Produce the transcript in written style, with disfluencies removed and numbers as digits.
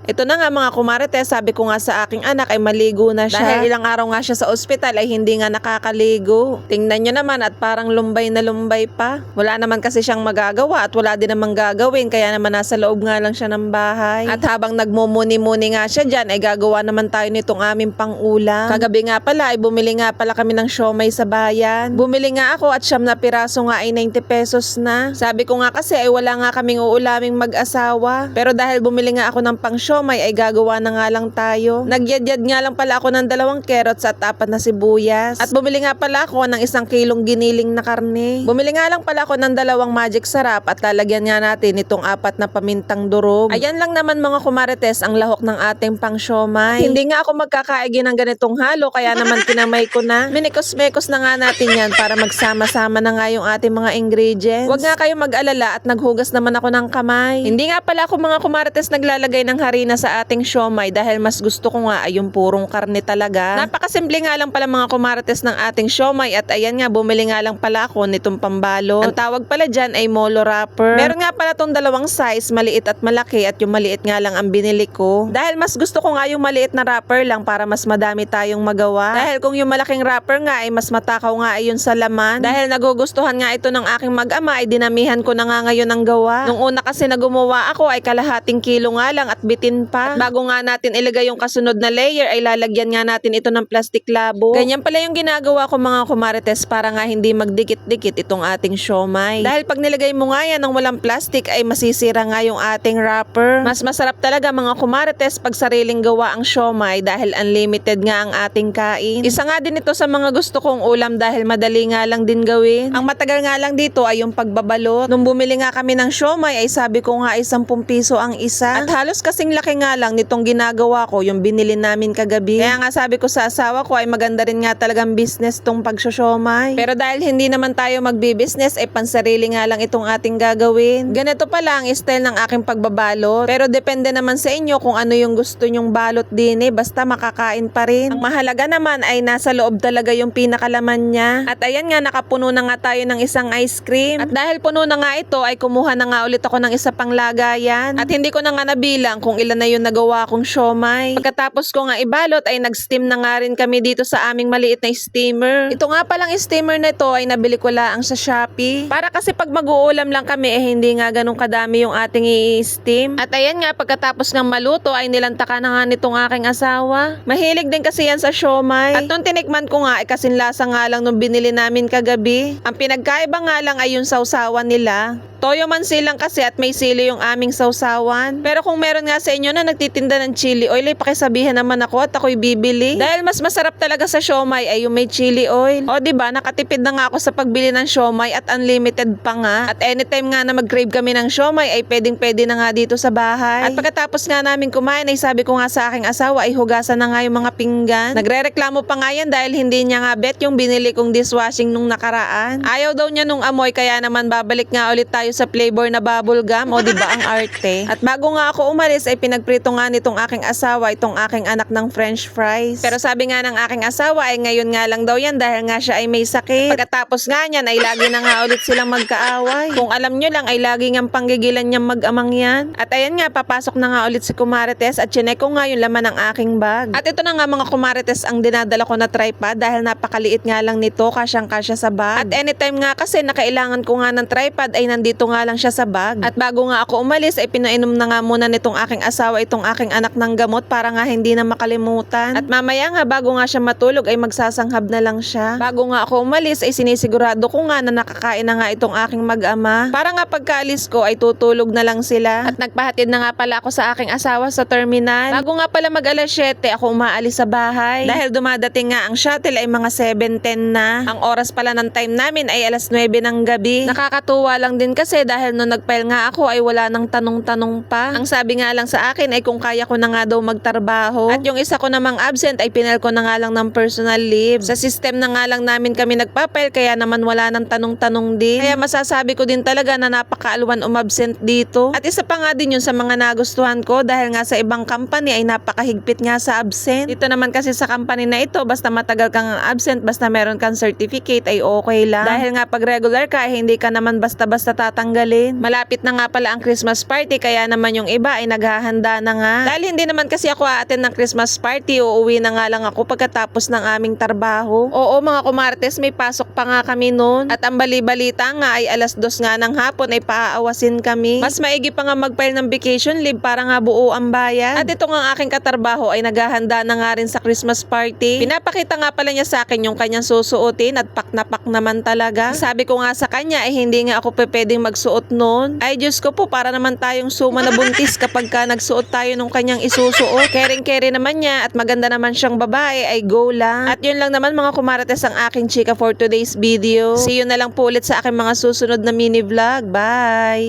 Ito na nga mga kumarites, sabi ko nga sa aking anak ay maligo na siya. Dahil ilang araw nga siya sa ospital ay hindi nga nakakaligo. Tingnan nyo naman at parang lumbay na lumbay pa. Wala naman kasi siyang magagawa at wala din namang gagawin, kaya naman nasa loob nga lang siya ng bahay. At habang nagmumuni-muni nga siya dyan ay gagawa naman tayo nitong aming pang-ulam. Kagabi nga pala ay bumili nga pala kami ng siomay sa bayan. Bumili nga ako at 9 na piraso nga ay 90 pesos na. Sabi ko nga kasi ay wala nga kaming uulaming mag-asawa. Pero dahil bumili nga ako ng pang siomay ay gagawa na nga lang tayo. Nagyadyad nga lang pala ako ng 2 carrots at 4 na sibuyas. At bumili nga pala ako ng 1 kilong giniling na karne. Bumili nga lang pala ako ng 2 magic sarap at lalagyan nga natin itong 4 na pamintang durog. Ayan lang naman mga kumarites ang lahok ng ating pang siomay. Hindi nga ako magkakaigi ng ganitong halo kaya naman kinamay ko na. Minikos-mekos na nga natin yan para magsama-sama na nga yung ating mga ingredients. Huwag nga kayo mag-alala at naghugas naman ako ng kamay. Hindi nga pala ako mga kumarites naglalagay ng harina sa ating siomay dahil mas gusto ko nga ay yung purong karne talaga. Napakasimple nga lang pala mga kumarites ng ating siomay at ayan nga bumili nga lang pala ako nitong pambalot. Ang tawag pala dyan ay molo wrapper. Meron nga pala tong 2 size, maliit at malaki, at yung maliit nga lang ang binili ko. Dahil mas gusto ko nga yung maliit na wrapper lang para mas madami tayong magawa. Dahil kung yung malaking wrapper nga ay mas matakaw nga ay yun sa laman. Dahil nagugustuhan nga ito ng aking mag-ama ay dinamihan ko na nga ngayon ang gawa. Nung una kasi na gumawa ako ay kalahating kilo nga lang at bitin pa. At bago nga natin ilagay yung kasunod na layer ay lalagyan nga natin ito ng plastic labo. Ganyan pala yung ginagawa ko mga kumarites para nga hindi magdikit-dikit itong ating siomay. Dahil pag nilagay mo nga yan ng walang plastic ay masisira nga yung ating wrapper. Mas masarap talaga mga kumarites pag sariling gawa ang siomay dahil unlimited nga ang ating kain. Isa nga din ito sa mga gusto kong ulam dahil madali nga lang din gawin. Ang matagal nga lang dito ay yung pagbabalot. Nung bumili nga kami ng siomay ay sabi ko nga ay 10 piso ang isa. At halos kasing laki nga lang nitong ginagawa ko yung binili namin kagabi. Kaya nga sabi ko sa asawa ko ay maganda rin nga talagang business tong pagsyosomay. Pero dahil hindi naman tayo magbi-business ay pansarili nga lang itong ating gagawin. Ganito pala ang style ng aking pagbabalot. Pero depende naman sa inyo kung ano yung gusto nyong balot din basta makakain pa rin. Ang mahalaga naman ay nasa loob talaga yung pinakalaman niya. At ayan nga nakapuno na nga tayo ng isang ice cream. At dahil puno na nga ito ay kumuha na nga ulit ako ng isa pang lagayan. At hindi ko na nga nabilang kung ilan na yung nagawa kong siomay. Pagkatapos ko nga ibalot ay nag-steam na nga rin kami dito sa aming maliit na steamer. Ito nga palang steamer na ito ay nabili ko lang sa Shopee. Para kasi pag mag-uulam lang kami eh hindi nga ganun kadami yung ating i-steam. At ayan nga pagkatapos ng maluto ay nilantaka na nga nitong aking asawa. Mahilig din kasi yan sa siomay. At nung tinikman ko nga ay kasinlasa nga lang nung binili namin kagabi. Ang pinagkaiba nga lang ay yung sausawan nila. Toyo man silang kasi at may sili yung aming sausawan. Pero kung meron nga sa inyo na nagtitinda ng chili oil ay pakisabihan naman ako at ako'y bibili. Dahil mas masarap talaga sa siomay ay yung may chili oil. O diba nakatipid na nga ako sa pagbili ng siomay at unlimited pa nga. At anytime nga na mag-crave kami ng siomay ay pwedeng-pwede na nga dito sa bahay. At pagkatapos nga namin kumain ay sabi ko nga sa aking asawa ay hugasan na nga yung mga pinggan. Nagrereklamo pa nga yan dahil hindi niya nga bet yung binili kong dishwashing nung nakaraan. Ayaw daw niya nung amoy kaya naman babalik nga ulit tayo sa flavor na bubble gum. O diba ang arte. At bago nga ako umalis ay pinagprito nga nitong aking asawa itong aking anak ng french fries. Pero sabi nga ng aking asawa ay ngayon nga lang daw yan dahil nga siya ay may sakit. Pagkatapos nga niyan ay lagi na nga ulit silang magkaaway. Kung alam nyo lang ay lagi nga panggigilan niyang mag-amang yan. At ayan nga papasok na nga ulit si kumarites at chinek ko nga yung laman ng aking bag. At ito na nga mga kumarites ang dinadala ko na tripod dahil napakaliit nga lang nito, kasyang-kasya sa bag. At anytime nga kasi na kailangan ko nga ng tripod ay nandito nga lang siya sa bag. At bago nga ako umalis ay pinainom na nga muna nitong aking asawa itong aking anak ng gamot para nga hindi na makalimutan. At mamaya nga bago nga siya matulog ay magsasanghab na lang siya. Bago nga ako umalis ay sinisigurado ko nga na nakakain na nga itong aking mag-ama. Para nga pagkaalis ko ay tutulog na lang sila. At nagpahatid na nga pala ako sa aking asawa sa terminal. Bago nga pala mag alas 7 ako umaalis sa bahay. Dahil dumadating nga ang shuttle ay mga 7:10 na. Ang oras pala ng time namin ay alas 9 ng gabi. Nakakatuwa lang din kasi dahil nung nagfile nga ako ay wala nang tanong-tanong pa. Ang sabi nga lang sa akin ay kung kaya ko na nga daw magtrabaho. At yung isa ko namang absent ay pinal ko na nga lang ng personal leave. Sa system na nga lang namin kami nagpapile kaya naman wala nang tanong-tanong din. Kaya masasabi ko din talaga na napakaalwan umabsent dito. At isa pa nga din yun sa mga nagustuhan ko dahil nga sa ibang company ay napakahigpit nga sa absent. Dito naman kasi sa company na ito basta matagal kang absent, basta meron kang certificate ay okay lang. Dahil nga pag regular ka ay hindi ka naman basta-basta tatanggalin. Malapit na nga pala ang Christmas party kaya naman yung iba ay naghahanda na nga. Dahil hindi naman kasi ako aattend ng Christmas party, uuwi na nga lang ako pagkatapos ng aming trabaho. Oo mga kumartes, may pasok pa nga kami noon. At ang bali-balita nga ay 2:00 nga ng hapon ay paaawasin kami. Mas maigi pa nga mag-file ng vacation leave para nga buo ang bayan. At ito nga aking katrabaho ay naghahanda na nga rin sa Christmas party. Pinapakita nga pala niya sa akin yung kanyang susuotin at pak na pak naman talaga. Sabi ko nga sa kanya ay hindi nga ako pwedeng magsuot noon. Ay Diyos ko po, para naman tayong suma na buntis kapag ka nagsuot tayo nung kanyang isusuot. Kering-keri naman niya at maganda naman siyang babae, ay go lang. At yun lang naman mga kumarates ang aking chika for today's video. See you na lang po ulit sa aking mga susunod na mini vlog. Bye!